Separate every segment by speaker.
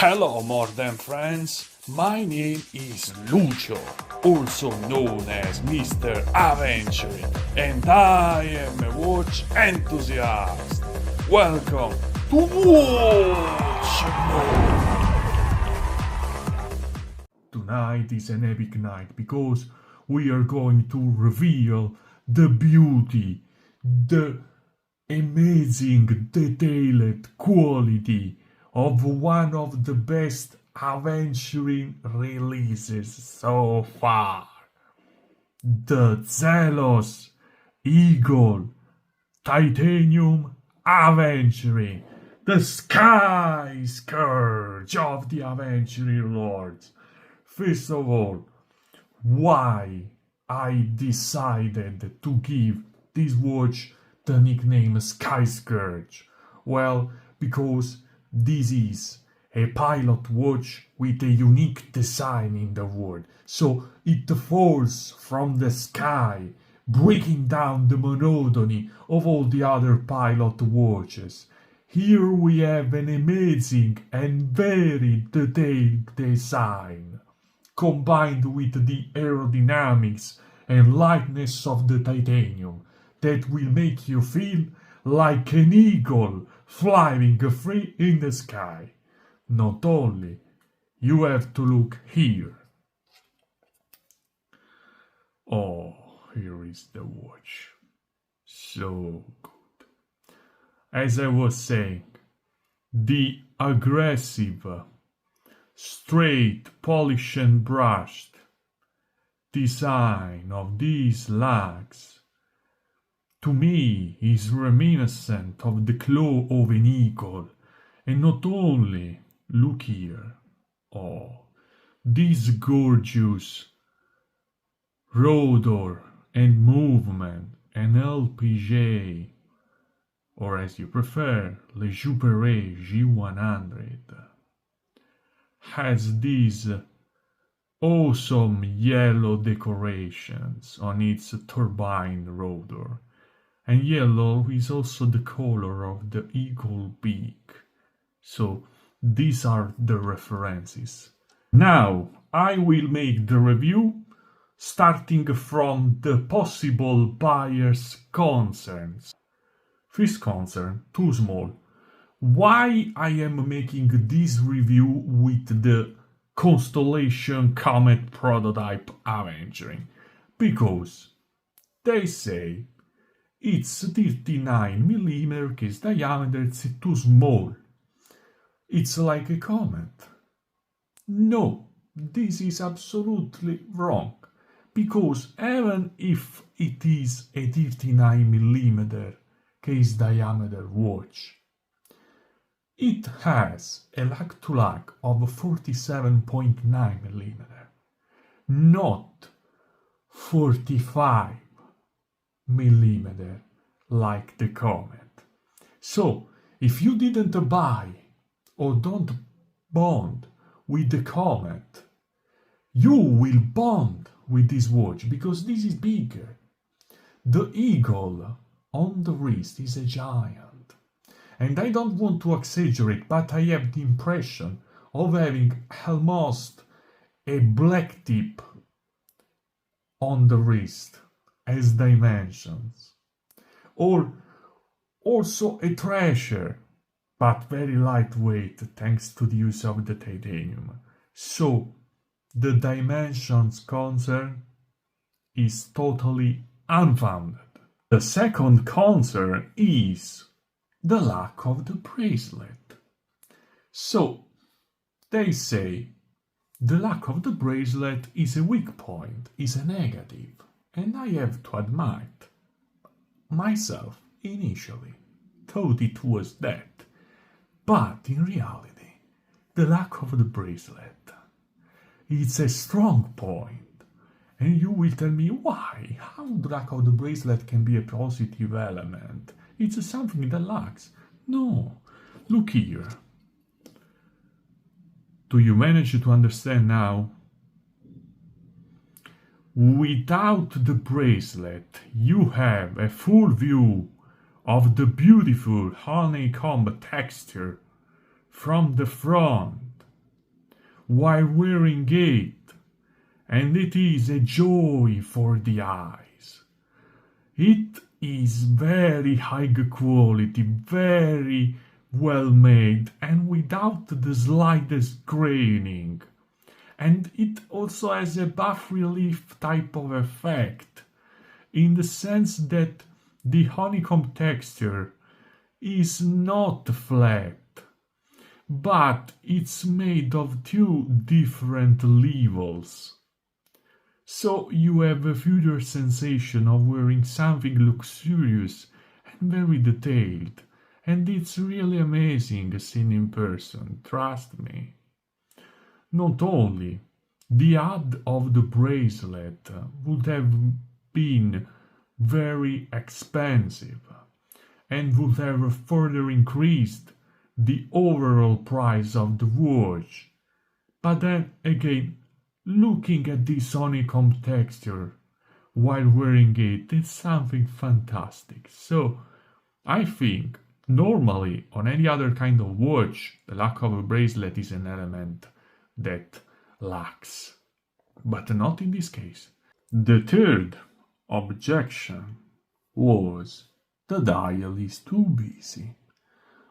Speaker 1: Hello more than friends, my name is Lucio, also known as Mr. Aventurine, and I am a watch enthusiast. Welcome to Watch Mode! Tonight is an epic night because we are going to reveal the beauty, the amazing detailed quality of one of the best Aventurine releases so far. The Zelos Eagle Titanium Aventurine, the Sky Scourge of the Aventurine Lords. First of all, why I decided to give this watch the nickname Sky Scourge? Well, because this is a pilot watch with a unique design in the world, so it falls from the sky, breaking down the monotony of all the other pilot watches. Here we have an amazing and very detailed design, combined with the aerodynamics and lightness of the titanium, that will make you feel like an eagle flying free in the sky. Not only, you have to look here. Oh, here is the watch. So good. As I was saying, the aggressive, straight, polished and brushed design of these lugs to me is reminiscent of the claw of an eagle. And not only, look here, oh, this gorgeous rotor and movement, an LPG, or as you prefer, Le Juperet G100, has these awesome yellow decorations on its turbine rotor. And yellow is also the color of the eagle beak. So these are the references. Now I will make the review starting from the possible buyer's concerns. First concern, too small. Why I am making this review with the Constellation Comet prototype Aventurine? Because they say it's 39mm case diameter, it's too small. It's like a comet. No, this is absolutely wrong. Because even if it is a 39mm case diameter watch, it has a lug-to-lug of 47.9mm, not 45mm like the Comet. So, if you didn't buy or don't bond with the Comet, you will bond with this watch because this is bigger. The eagle on the wrist is a giant. And I don't want to exaggerate, but I have the impression of having almost a black tip on the wrist as dimensions, or also a treasure, but very lightweight thanks to the use of the titanium. So the dimensions concern is totally unfounded. The second concern is the lack of the bracelet. So they say the lack of the bracelet is a weak point, is a negative. And I have to admit, myself initially thought it was that. But in reality, the lack of the bracelet, it's a strong point. And you will tell me why? How the lack of the bracelet can be a positive element? It's something that lacks. No, look here. Do you manage to understand now? Without the bracelet, you have a full view of the beautiful honeycomb texture from the front while wearing it, and it is a joy for the eyes. It is very high quality, very well made, and without the slightest graining. And it also has a buff relief type of effect, in the sense that the honeycomb texture is not flat, but it's made of two different levels. So you have a future sensation of wearing something luxurious and very detailed, and it's really amazing seen in person, trust me. Not only, the ad of the bracelet would have been very expensive and would have further increased the overall price of the watch. But then again, looking at this honeycomb texture while wearing it is something fantastic. So I think normally on any other kind of watch, the lack of a bracelet is an element that lacks, but not in this case. The third objection was the dial is too busy.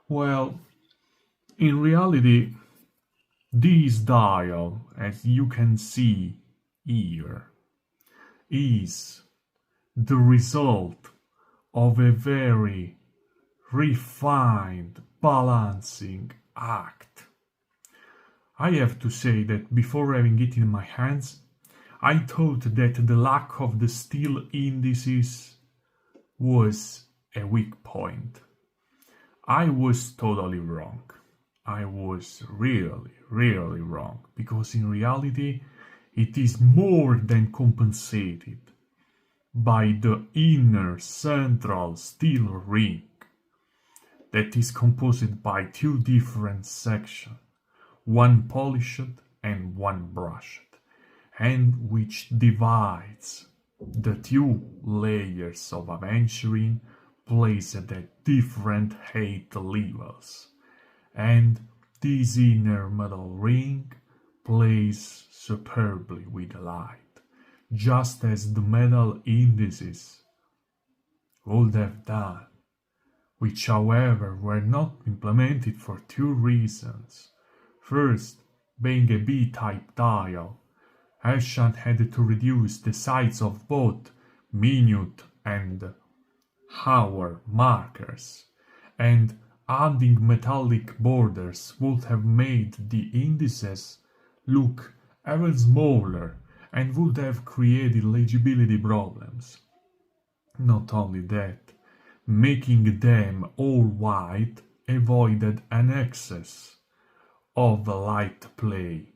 Speaker 1: Well, in reality, this dial, as you can see here, is the result of a very refined balancing act. I have to say that before having it in my hands, I thought that the lack of the steel indices was a weak point. I was totally wrong. I was really wrong, because in reality it is more than compensated by the inner central steel ring that is composed by two different sections, one polished and one brushed, and which divides the two layers of aventurine placed at different height levels. And this inner metal ring plays superbly with the light, just as the metal indices would have done, which however were not implemented for two reasons. First, being a B-type dial, Elshan had to reduce the size of both minute and hour markers, and adding metallic borders would have made the indices look even smaller and would have created legibility problems. Not only that, making them all white avoided an excess of light play,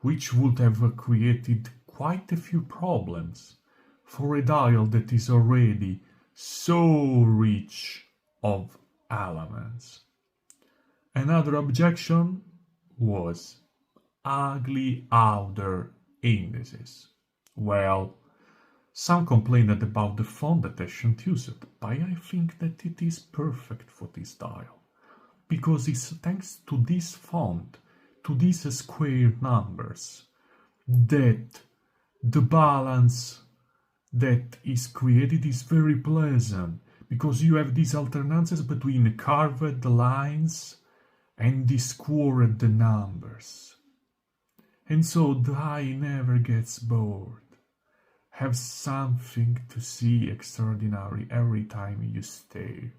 Speaker 1: which would have created quite a few problems for a dial that is already so rich of elements. Another objection was ugly outer indices. Well, some complained about the font that Elshan used, but I think that it is perfect for this dial, because it's thanks to this font, to these square numbers, that the balance that is created is very pleasant, because you have these alternances between carved lines and the squared numbers. And so the eye never gets bored. Have something to see extraordinary every time you stare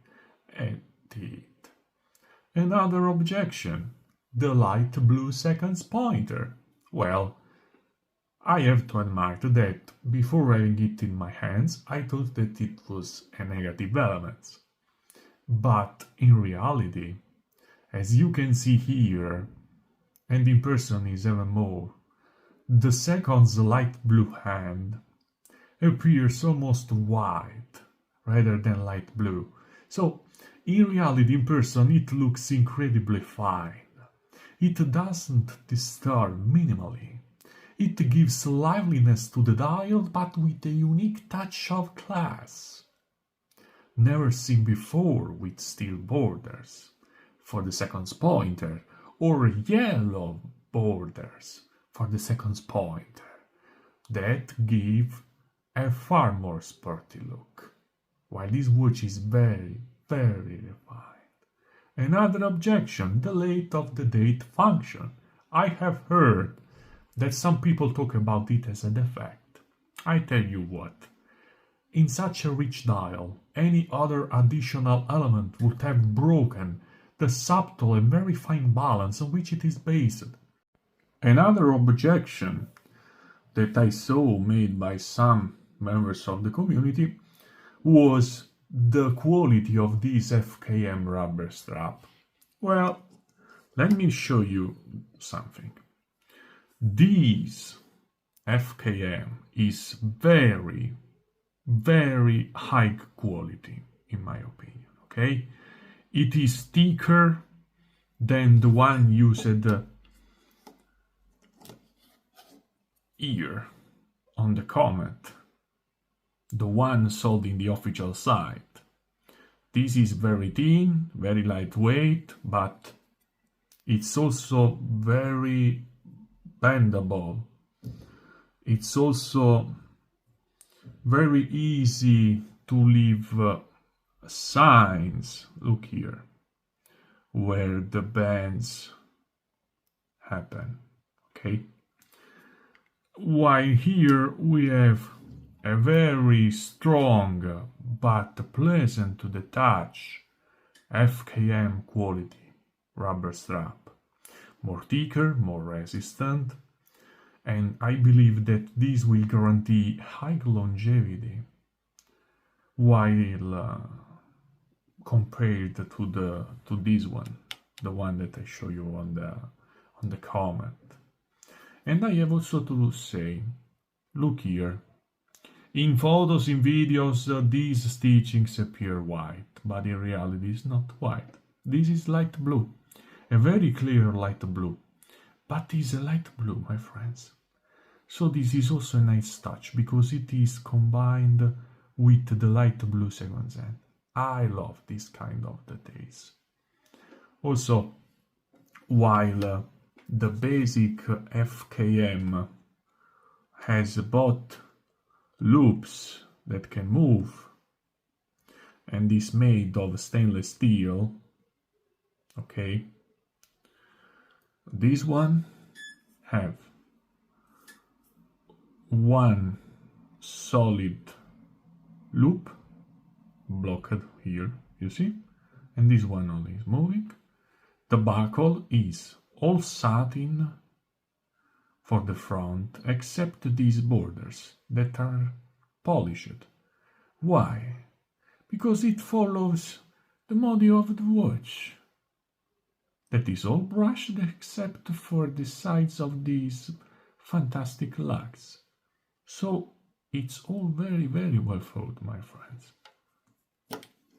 Speaker 1: at it. Another objection, the light blue seconds pointer. Well, I have to admit that before having it in my hands, I thought that it was a negative element. But in reality, as you can see here, and in person is even more, the second's light blue hand appears almost white rather than light blue. So, in reality, in person, it looks incredibly fine. It doesn't disturb minimally. It gives liveliness to the dial, but with a unique touch of class, never seen before with steel borders for the seconds pointer, or yellow borders for the second pointer that give a far more sporty look, while this watch is very, very refined. Another objection, the late of the date function. I have heard that some people talk about it as a defect. I tell you what, in such a rich dial, any other additional element would have broken the subtle and very fine balance on which it is based. Another objection that I saw made by some members of the community was the quality of this FKM rubber strap. Well, let me show you something. This FKM is very, very high quality in my opinion, okay? It is thicker than the one used here on the Comet, the one sold in the official site. This is very thin, very lightweight, but it's also very bendable. It's also very easy to leave signs, look here, where the bends happen, okay? While here we have a very strong but pleasant to the touch FKM quality rubber strap, more thicker, more resistant, and I believe that this will guarantee high longevity while compared to this one, the one that I show you on the Comet. And I have also to say, look here, in photos, in videos, these stitchings appear white, but in reality it's not white. This is light blue, a very clear light blue, but it's a light blue, my friends. So this is also a nice touch, because it is combined with the light blue sequence end. I love this kind of details. Also, while the basic FKM has both loops that can move and is made of stainless steel, okay, this one have one solid loop blocked here, you see, and this one only is moving. The buckle is all satin for the front except these borders that are polished. Why? Because it follows the model of the watch. That is all brushed except for the sides of these fantastic lugs. So it's all very, very well thought, my friends.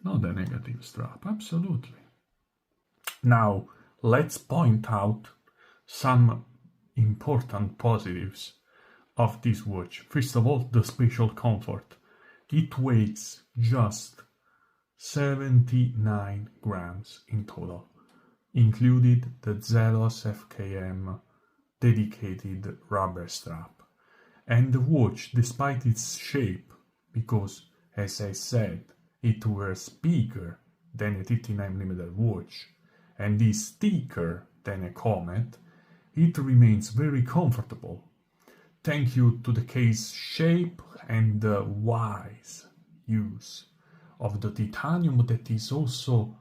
Speaker 1: Not a negative strap, absolutely. Now, let's point out some important positives of this watch. First of all, the spatial comfort. It weighs just 79 grams in total, included the Zelos FKM dedicated rubber strap. And the watch, despite its shape, because, as I said, it wears bigger than a 39mm watch and is thicker than a Comet, it remains very comfortable, thanks to the case shape and the wise use of the titanium that is also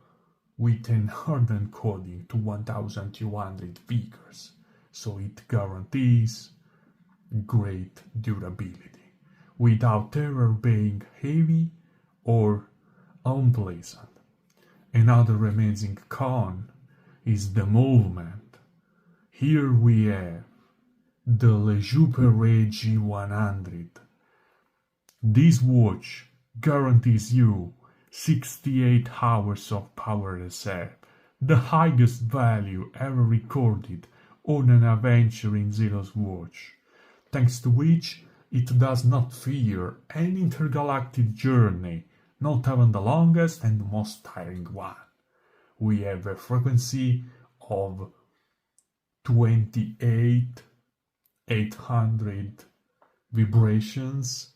Speaker 1: with an hardened coating to 1200 Vickers, so it guarantees great durability without ever being heavy or unpleasant. Another amazing con is the movement. Here we have the Le Jouperet G100. This watch guarantees you 68 hours of power reserve, the highest value ever recorded on an Aventurine Zelos watch, thanks to which it does not fear an intergalactic journey, not even the longest and most tiring one. We have a frequency of 28 800 vibrations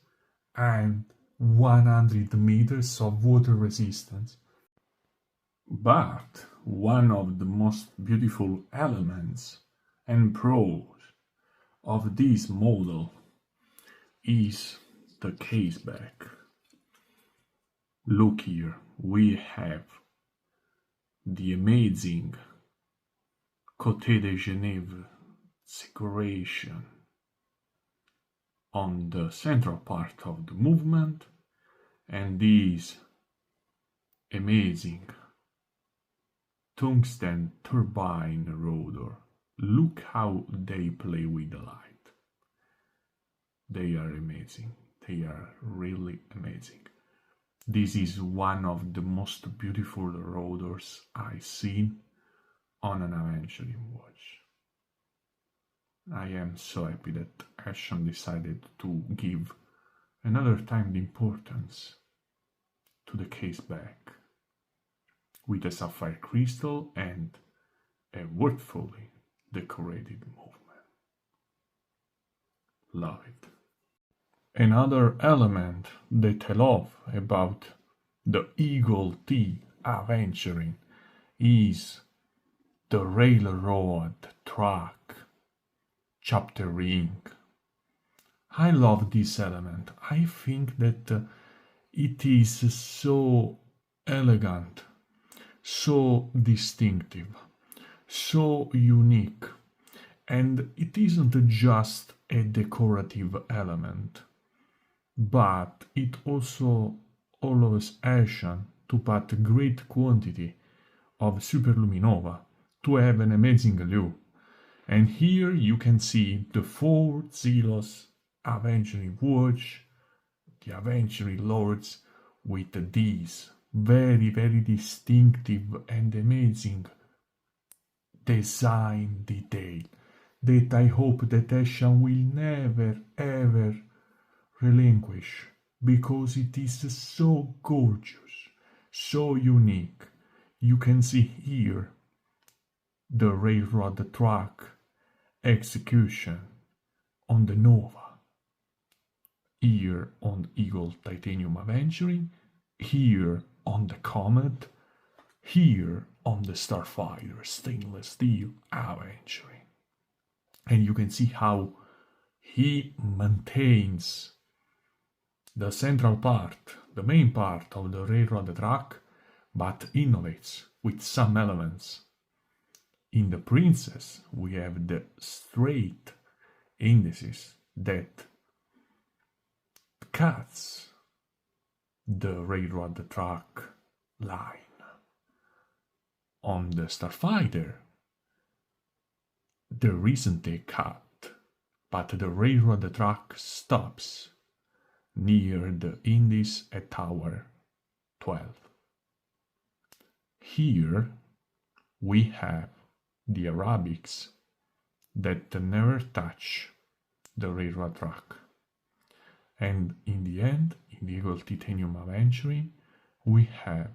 Speaker 1: and 100 meters of water resistance. But one of the most beautiful elements and pros of this model is the caseback. Look here, we have the amazing Côté de Genève decoration on the central part of the movement, and this amazing tungsten turbine rotor. Look how they play with the light. They are amazing. They are really amazing. This is one of the most beautiful rotors I've seen on an Aventurine watch. I am so happy that Elshan decided to give another time the importance to the case back with a sapphire crystal and a worthfully decorated movement. Love it. Another element that I love about the Eagle Ti Aventurine is the railroad track chapter ring. I love this element. I think that it is so elegant, so distinctive, so unique, and it isn't just a decorative element, but it also allows Elshan to put a great quantity of superluminova to have an amazing lume. And here you can see the 4 Zelos Aventurine watch, the Aventurine Lords, with these very, very distinctive and amazing design detail that I hope that Elshan will never ever relinquish, because it is so gorgeous, so unique. You can see here the railroad track execution on the Nova, here on Eagle Titanium Aventurine, here on the Comet, here on the Starfighter stainless steel Aventurine. And you can see how he maintains the central part, the main part of the railroad track, but innovates with some elements. In the Princess, we have the straight indices that cuts the railroad track line. On the Starfighter, there isn't a cut, but the railroad track stops near the indice at tower 12. Here we have the Arabics that never touch the railroad track. And in the end, in the Eagle Titanium Aventurine, we have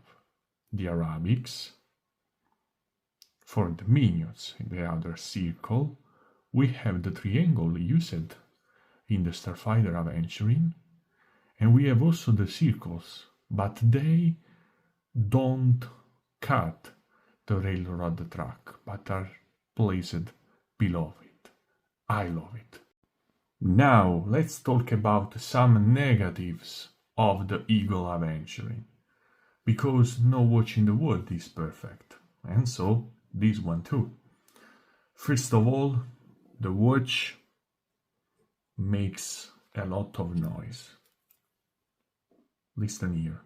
Speaker 1: the Arabics. For the minions in the outer circle, we have the triangle used in the Starfighter Aventurine, and we have also the circles, but they don't cut the railroad track, but are placed below it. I love it. Now let's talk about some negatives of the Eagle Aventurine, because no watch in the world is perfect, and so this one too. First of all, the watch makes a lot of noise. Listen here.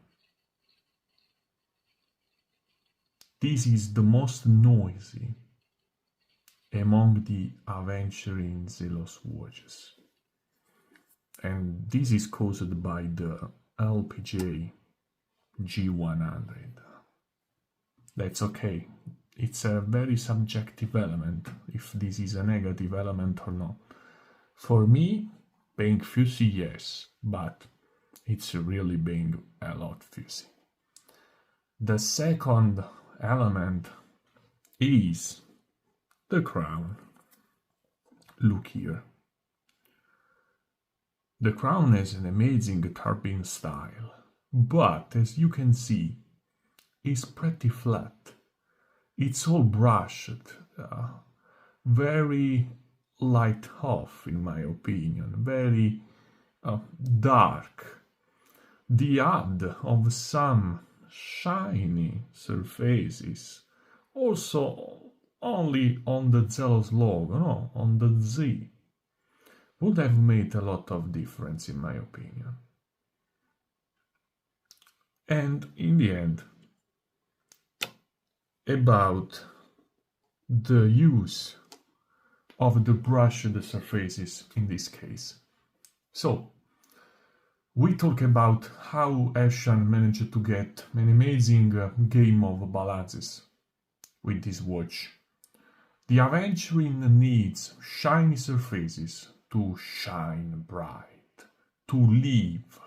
Speaker 1: This is the most noisy among the Aventurine Zelos watches. And this is caused by the LPJ G100. That's okay. It's a very subjective element, if this is a negative element or not. For me, being fuzzy, yes, but it's really being a lot fuzzy. The second element is the crown. Look here. The crown has an amazing tarpin style, but as you can see, it's pretty flat. It's all brushed, very light off in my opinion, very dark. The add of some shiny surfaces, also only on the Zelos logo, no, on the Z, would have made a lot of difference in my opinion. And in the end, about the use of the brushed surfaces in this case. So, we talk about how Elshan managed to get an amazing game of balances with this watch. The Aventurine needs shiny surfaces to shine bright, to live.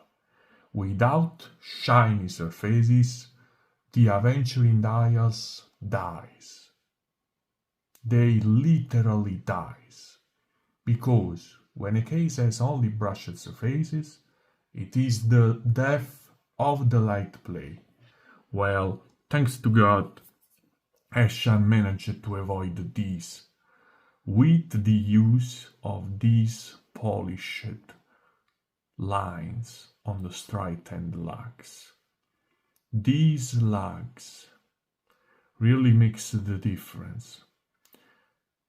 Speaker 1: Without shiny surfaces, the Aventurine dials dies. They literally dies. Because when a case has only brushed surfaces, it is the death of the light play. Well, thanks to God, Elshan managed to avoid this with the use of these polished lines on the straight and lugs. These lugs really makes the difference,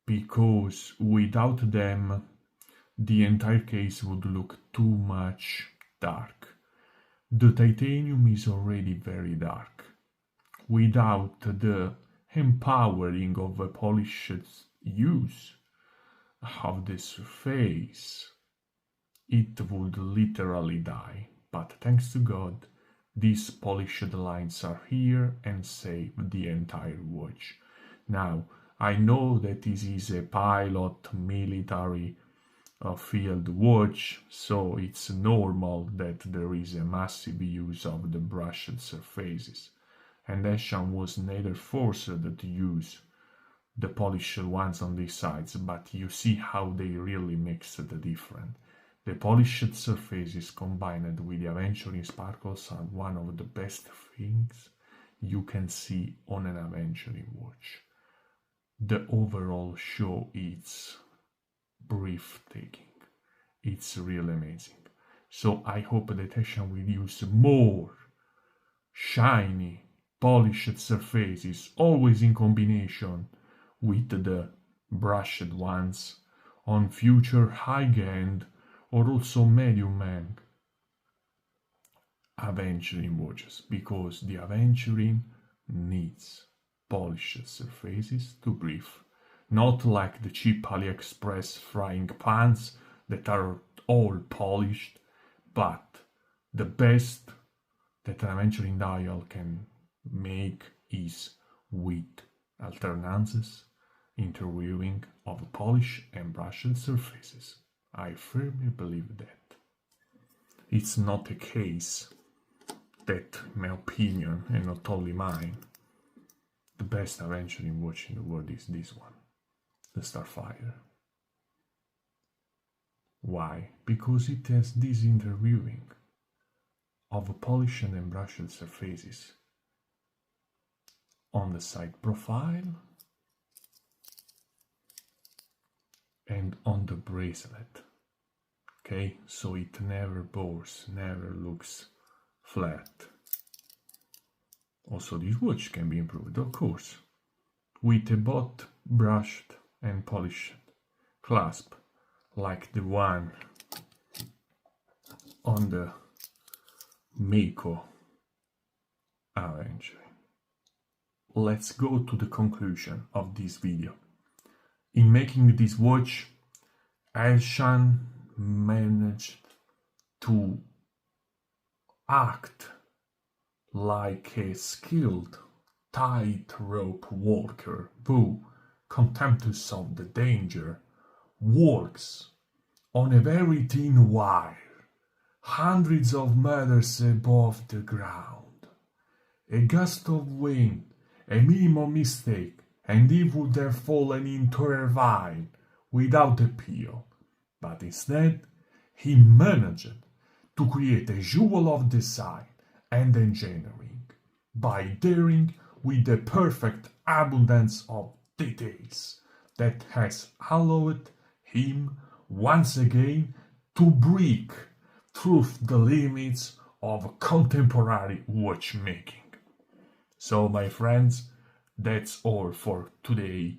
Speaker 1: because without them the entire case would look too much dark. The titanium is already very dark. Without the empowering of a polished use of the surface, it would literally die. But thanks to God, these polished lines are here and save the entire watch. Now, I know that this is a pilot military field watch, so it's normal that there is a massive use of the brushed surfaces, and Elshan was neither forced to use the polished ones on these sides, but you see how they really makes the difference. The polished surfaces combined with the Aventurine sparkles are one of the best things you can see on an Aventurine watch. The overall show is breathtaking. It's really amazing. So I hope that Elshan will use more shiny, polished surfaces, always in combination with the brushed ones, on future high-end or also medium-end Aventurine watches, because the Aventurine needs polished surfaces to breathe. Not like the cheap AliExpress frying pans that are all polished, but the best that an Aventurine dial can make is with alterances, interweaving of polished and brushed surfaces. I firmly believe that. It's not a case that, in my opinion, and not only mine, the best Aventurine watch in the world is this one, the Starfighter. Why? Because it has this interweaving of polished and brushed surfaces on the side profile and on the bracelet. Okay, so it never bores, never looks flat. Also, this watch can be improved, of course, with a both brushed and polished clasp, like the one on the Mako Aventurine. Let's go to the conclusion of this video. In making this watch, Elshan managed to act like a skilled tightrope walker who, contemptuous of the danger, walks on a very thin wire, hundreds of meters above the ground. A gust of wind, a minimum mistake, and he would have fallen into a ravine without appeal. But instead, he managed to create a jewel of design and engineering by daring with the perfect abundance of details that has allowed him once again to break through the limits of contemporary watchmaking. So my friends, that's all for today's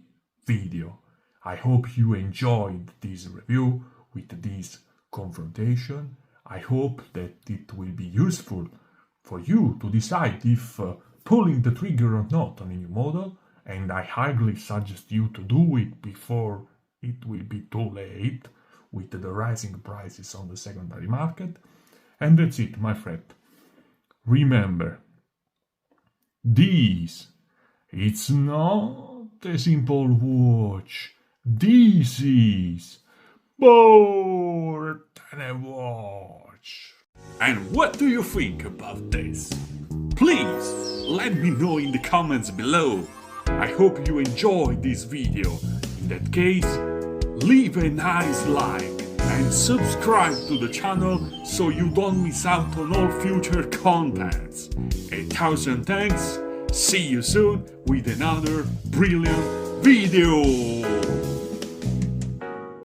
Speaker 1: video. I hope you enjoyed this review with this confrontation. I hope that it will be useful for you to decide if pulling the trigger or not on a new model, and I highly suggest you to do it before it will be too late with the rising prices on the secondary market. And that's it, my friend. Remember, this, it's not a simple watch. This is more than a watch. And what do you think about this? Please let me know in the comments below. I hope you enjoyed this video. In that case, leave a nice like and subscribe to the channel so you don't miss out on all future contents. 1,000 thanks. See you soon with another brilliant video.